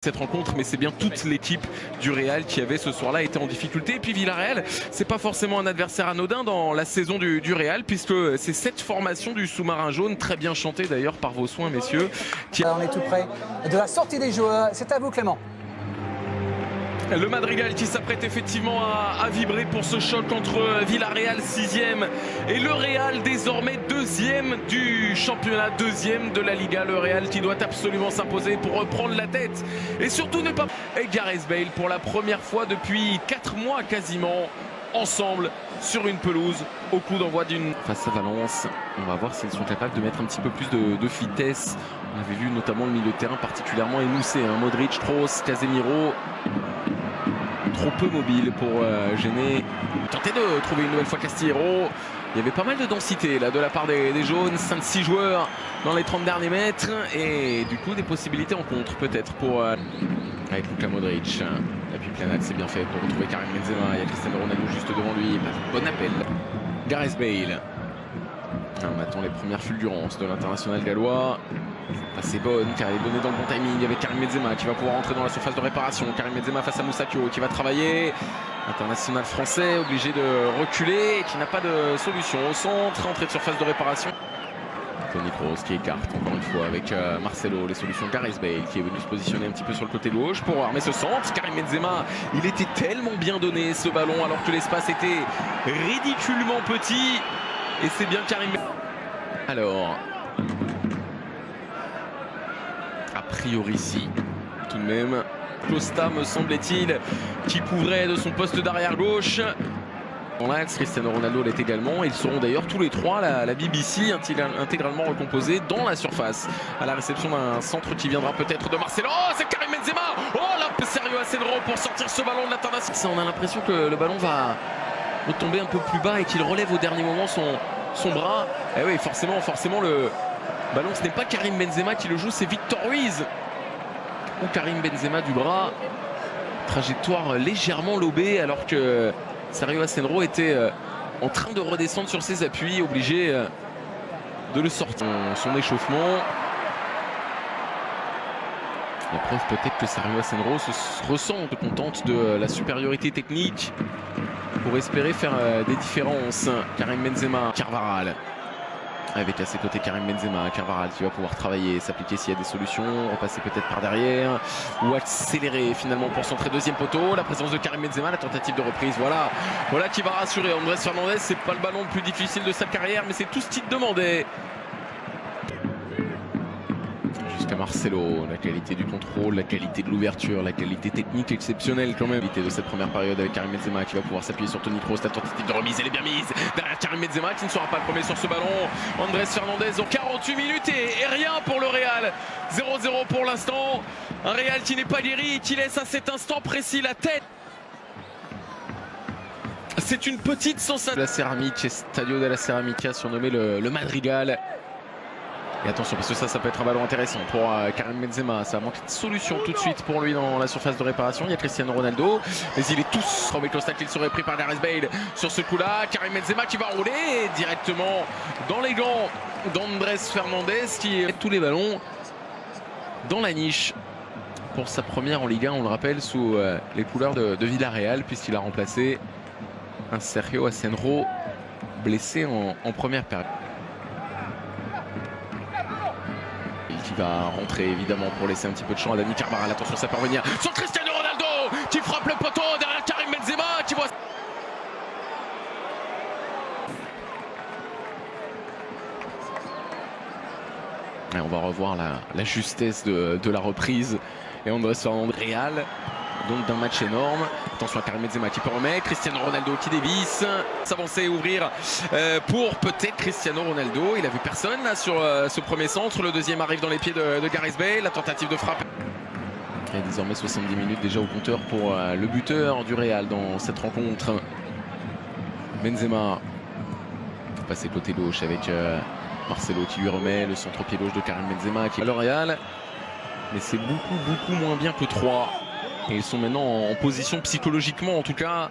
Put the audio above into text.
cette rencontre, mais c'est bien toute l'équipe du Real qui avait ce soir-là été en difficulté. Et puis Villarreal, c'est pas forcément un adversaire anodin dans la saison du Real, puisque c'est cette formation du sous-marin jaune, très bien chantée d'ailleurs par vos soins, messieurs. On est tout près de la sortie des joueurs. C'est à vous, Clément. Le Madrigal qui s'apprête effectivement à vibrer pour ce choc entre Villarreal 6e et le Real désormais 2e du championnat, 2e de la Liga. Le Real qui doit absolument s'imposer pour reprendre la tête et surtout ne pas... Et Gareth Bale pour la première fois depuis 4 mois quasiment ensemble sur une pelouse au coup d'envoi d'une... Face à Valence, on va voir s'ils sont capables de mettre un petit peu plus de vitesse. On avait vu notamment le milieu de terrain particulièrement émoussé, hein. Modric, Kroos, Casemiro, trop peu mobile pour gêner. Tenter de trouver une nouvelle fois Castillero. Il y avait pas mal de densité là de la part des jaunes, 5-6 joueurs dans les 30 derniers mètres et du coup des possibilités en contre peut-être pour avec Luka Modric. L'appui Planal, c'est bien fait pour retrouver Karim Benzema. Il y a Cristiano Ronaldo juste devant lui. Bon appel. Gareth Bale. On attend les premières fulgurances de l'international gallois. Assez bonne car elle est donnée dans le bon timing avec Karim Benzema qui va pouvoir entrer dans la surface de réparation. Karim Benzema face à Moussakio qui va travailler. International français obligé de reculer et qui n'a pas de solution au centre. Entrée de surface de réparation. Toni Kroos qui écarte encore une fois avec Marcelo. Les solutions Gareth Bale qui est venu se positionner un petit peu sur le côté gauche pour armer ce centre. Karim Benzema, il était tellement bien donné ce ballon alors que l'espace était ridiculement petit. Et c'est bien Karim. Alors, a priori ici, tout de même, Costa me semblait-il, qui couvrait de son poste d'arrière gauche. Dans l'axe, Cristiano Ronaldo l'est également. Ils seront d'ailleurs tous les trois la BBC intégralement recomposée dans la surface. À la réception d'un centre qui viendra peut-être de Marcelo. Oh, c'est Karim Benzema. Oh là, Sergio Asenro pour sortir ce ballon de l'international. On a l'impression que le ballon va retomber un peu plus bas et qu'il relève au dernier moment son bras. Et oui, forcément le ballon, ce n'est pas Karim Benzema qui le joue, c'est Victor Ruiz. Ou Karim Benzema du bras. Trajectoire légèrement lobée alors que Sergio Asenro était en train de redescendre sur ses appuis, obligé de le sortir. Son échauffement. La preuve peut-être que Sergio Asenro se ressent contente de la supériorité technique pour espérer faire des différences. Karim Benzema, Carvajal. Avec à ses côtés Karim Benzema, Carvajal qui va pouvoir travailler, s'appliquer s'il y a des solutions, repasser peut-être par derrière ou accélérer finalement pour centrer deuxième poteau. La présence de Karim Benzema, la tentative de reprise, voilà qui va rassurer. Andrés Fernandez, c'est pas le ballon le plus difficile de sa carrière, mais c'est tout ce qu'il demandait. Jusqu'à Marcelo, la qualité du contrôle, la qualité de l'ouverture, la qualité technique exceptionnelle quand même. De cette première période avec Karim Benzema qui va pouvoir s'appuyer sur Toni Kroos. La tentative de remise, elle est bien mise. Derrière Karim Benzema qui ne sera pas le premier sur ce ballon. Andrés Fernandez en 48 minutes et rien pour le Real. 0-0 pour l'instant. Un Real qui n'est pas guéri, qui laisse à cet instant précis la tête. C'est une petite sensation. La Céramique, Stadio della Ceramica, surnommé le Madrigal. Et attention parce que ça peut être un ballon intéressant pour Karim Benzema. Ça manque de solution tout de suite pour lui dans la surface de réparation. Il y a Cristiano Ronaldo, mais il est tous. Robert Costa qui serait pris par Gareth Bale sur ce coup-là. Karim Benzema qui va rouler directement dans les gants d'Andrés Fernandez qui met tous les ballons dans la niche pour sa première en Ligue 1, on le rappelle, sous les couleurs de Villarreal, puisqu'il a remplacé un Sergio Asenro blessé en première période. Qui va rentrer évidemment pour laisser un petit peu de champ à Dani Carvajal. Attention, ça peut revenir sur Cristiano Ronaldo qui frappe le poteau derrière Karim Benzema qui voit. Et on va revoir la justesse de la reprise et Andrés Fernandez Real. Donc d'un match énorme. Attention à Karim Benzema qui peut remettre. Cristiano Ronaldo qui dévisse. S'avancer et ouvrir pour peut-être Cristiano Ronaldo. Il a vu personne là sur ce premier centre. Le deuxième arrive dans les pieds de Gareth Bale. La tentative de frappe. Il y a désormais 70 minutes déjà au compteur pour le buteur du Real dans cette rencontre. Benzema. Passer côté gauche avec Marcelo qui lui remet. Le centre-pied gauche de Karim Benzema qui est le Real. Mais c'est beaucoup moins bien que 3. Et ils sont maintenant en position psychologiquement en tout cas